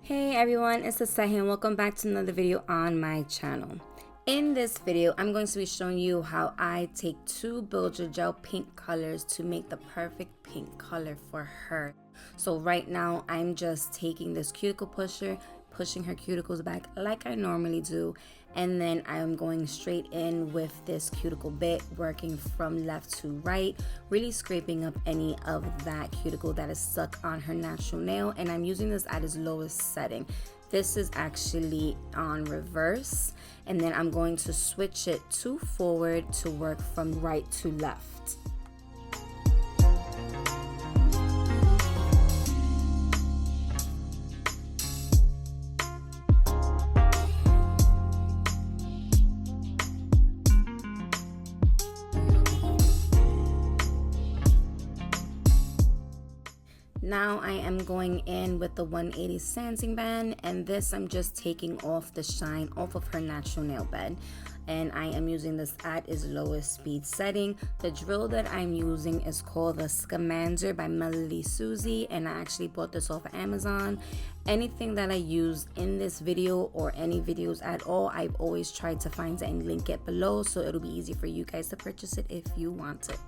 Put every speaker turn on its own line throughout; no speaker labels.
Hey everyone, it's Lissette here and welcome back to another video on my channel. In this video, I'm going to be showing you how I take two Builder Gel pink colors to make the perfect pink color for her. So right now, I'm just taking this cuticle pusher, pushing her cuticles back like I normally do, and then I'm going straight in with this cuticle bit, working from left to right, really scraping up any of that cuticle that is stuck on her natural nail. And I'm using this at its lowest setting. This is actually on reverse, and then I'm going to switch it to forward to work from right to left. Now I am going in with the 180 sanding band, and this I'm just taking off the shine off of her natural nail bed, and I am using this at its lowest speed setting. The drill that I'm using is called the Scamander by Melody Susie, and I actually bought this off of Amazon. Anything that I use in this video or any videos at all, I've always tried to find it and link it below, so it'll be easy for you guys to purchase it if you want it.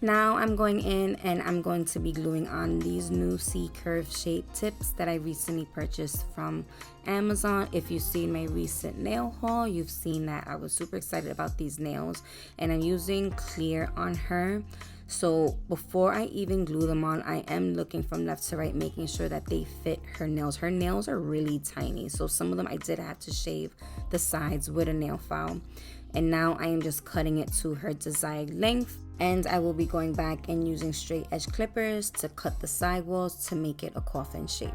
Now I'm going in and I'm going to be gluing on these new C curve shape tips that I recently purchased from Amazon. If you've seen my recent nail haul, you've seen that I was super excited about these nails, and I'm using clear on her. So before I even glue them on, I am looking from left to right, making sure that they fit her nails. Her nails are really tiny, so some of them I did have to shave the sides with a nail file. And now I am just cutting it to her desired length, and I will be going back and using straight edge clippers to cut the sidewalls to make it a coffin shape.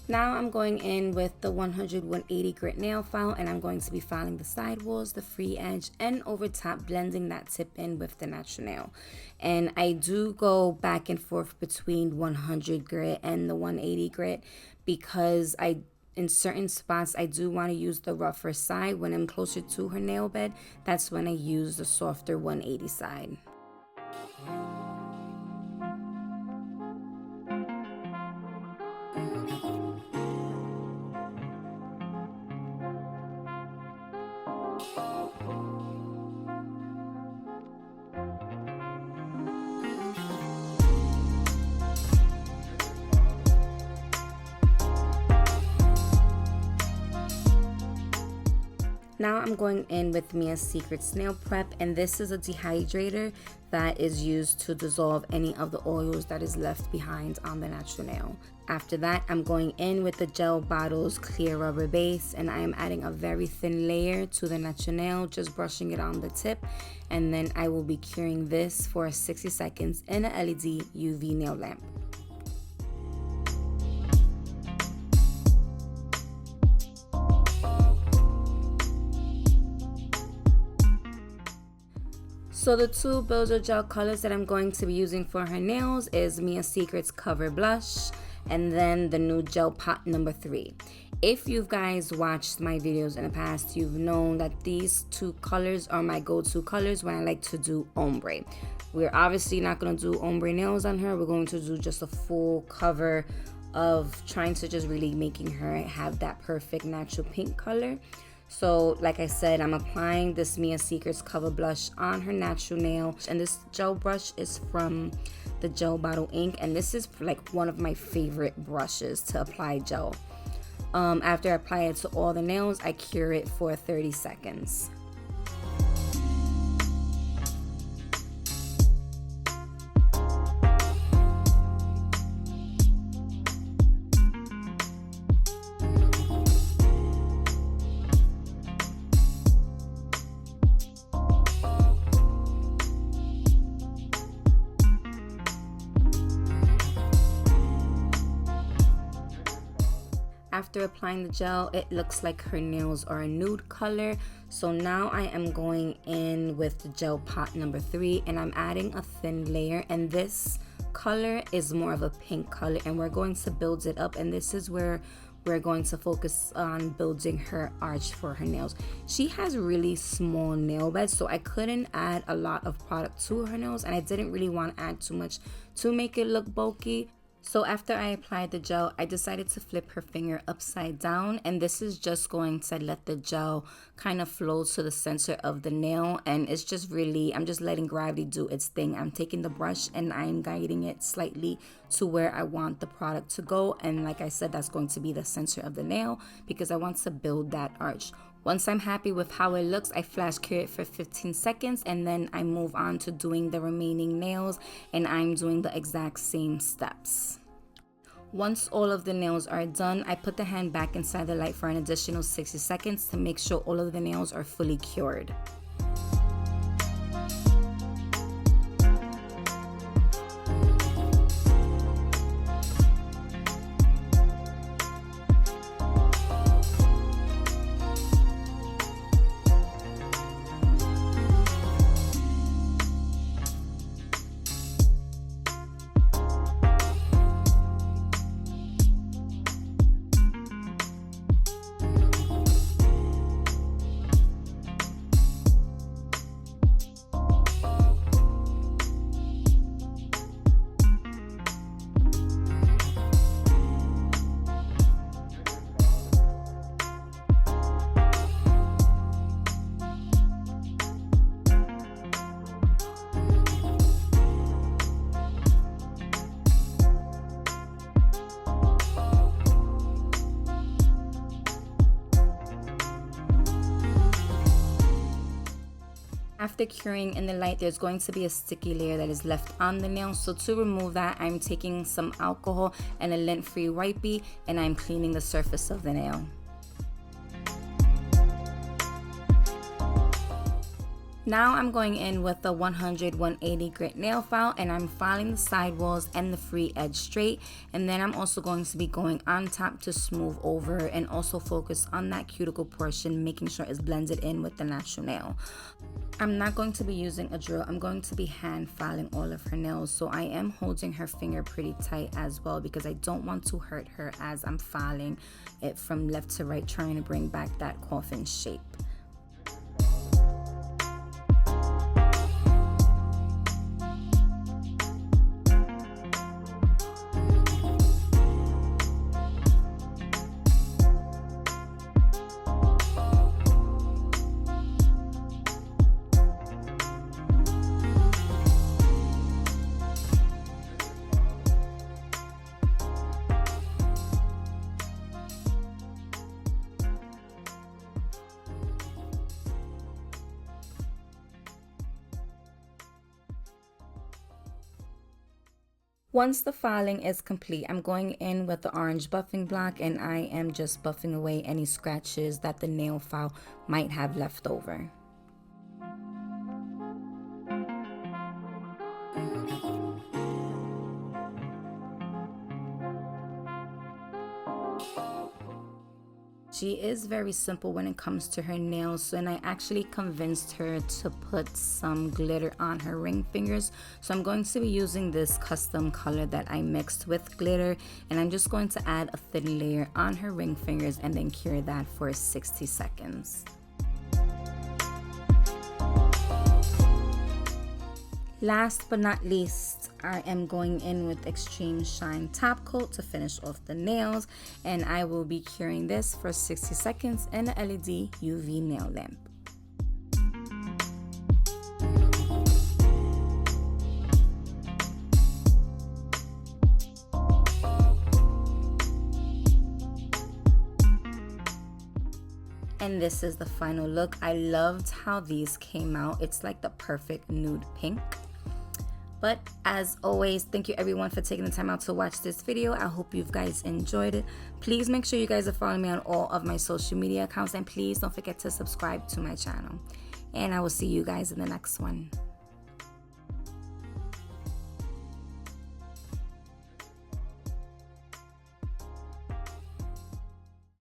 Now I'm going in with the 180 grit nail file, and I'm going to be filing the sidewalls, the free edge, and over top, blending that tip in with the natural nail. And I do go back and forth between 100 grit and the 180 grit because in certain spots I do want to use the rougher side. When I'm closer to her nail bed, that's when I use the softer 180 side. Now I'm going in with Mia's Secret Nail Prep, and this is a dehydrator that is used to dissolve any of the oils that is left behind on the natural nail. After that, I'm going in with the Gel Bottles Clear Rubber Base, and I am adding a very thin layer to the natural nail, just brushing it on the tip, and then I will be curing this for 60 seconds in a LED UV nail lamp. So the two Builder Gel colors that I'm going to be using for her nails is Mia Secret's Cover Blush and then the Nude Gel Pot number 3. If you guys watched my videos in the past, you've known that these two colors are my go-to colors when I like to do ombre. We're obviously not going to do ombre nails on her. We're going to do just a full cover of trying to just really making her have that perfect natural pink color. So like I said, I'm applying this Mia Secret's Cover Blush on her natural nail, and this gel brush is from the Gel Bottle ink, and this is like one of my favorite brushes to apply gel. After I apply it to all the nails, I cure it for 30 seconds. After applying the gel, it looks like her nails are a nude color. So now I am going in with the gel pot number 3, and I'm adding a thin layer, and this color is more of a pink color, and we're going to build it up, and this is where we're going to focus on building her arch for her nails. She has really small nail beds, so I couldn't add a lot of product to her nails, and I didn't really want to add too much to make it look bulky. So after I applied the gel, I decided to flip her finger upside down, and this is just going to let the gel kind of flow to the center of the nail, and it's just really, I'm just letting gravity do its thing. I'm taking the brush and I'm guiding it slightly to where I want the product to go, and like I said, that's going to be the center of the nail because I want to build that arch. Once I'm happy with how it looks, I flash cure it for 15 seconds, and then I move on to doing the remaining nails, and I'm doing the exact same steps. Once all of the nails are done, I put the hand back inside the light for an additional 60 seconds to make sure all of the nails are fully cured. After curing in the light, there's going to be a sticky layer that is left on the nail. So to remove that, I'm taking some alcohol and a lint-free wipey, and I'm cleaning the surface of the nail. Now I'm going in with the 100-180 grit nail file, and I'm filing the side walls and the free edge straight, and then I'm also going to be going on top to smooth over and also focus on that cuticle portion, making sure it's blended in with the natural nail. I'm not going to be using a drill. I'm going to be hand filing all of her nails, so I am holding her finger pretty tight as well because I don't want to hurt her as I'm filing it from left to right, trying to bring back that coffin shape. Once the filing is complete, I'm going in with the orange buffing block, and I am just buffing away any scratches that the nail file might have left over. She is very simple when it comes to her nails, and I actually convinced her to put some glitter on her ring fingers. So I'm going to be using this custom color that I mixed with glitter, and I'm just going to add a thin layer on her ring fingers and then cure that for 60 seconds. Last but not least, I am going in with Extreme Shine Top Coat to finish off the nails, and I will be curing this for 60 seconds in a LED UV nail lamp. And this is the final look. I loved how these came out. It's like the perfect nude pink. But as always, thank you everyone for taking the time out to watch this video. I hope you guys enjoyed it. Please make sure you guys are following me on all of my social media accounts, and please don't forget to subscribe to my channel. And I will see you guys in the next one.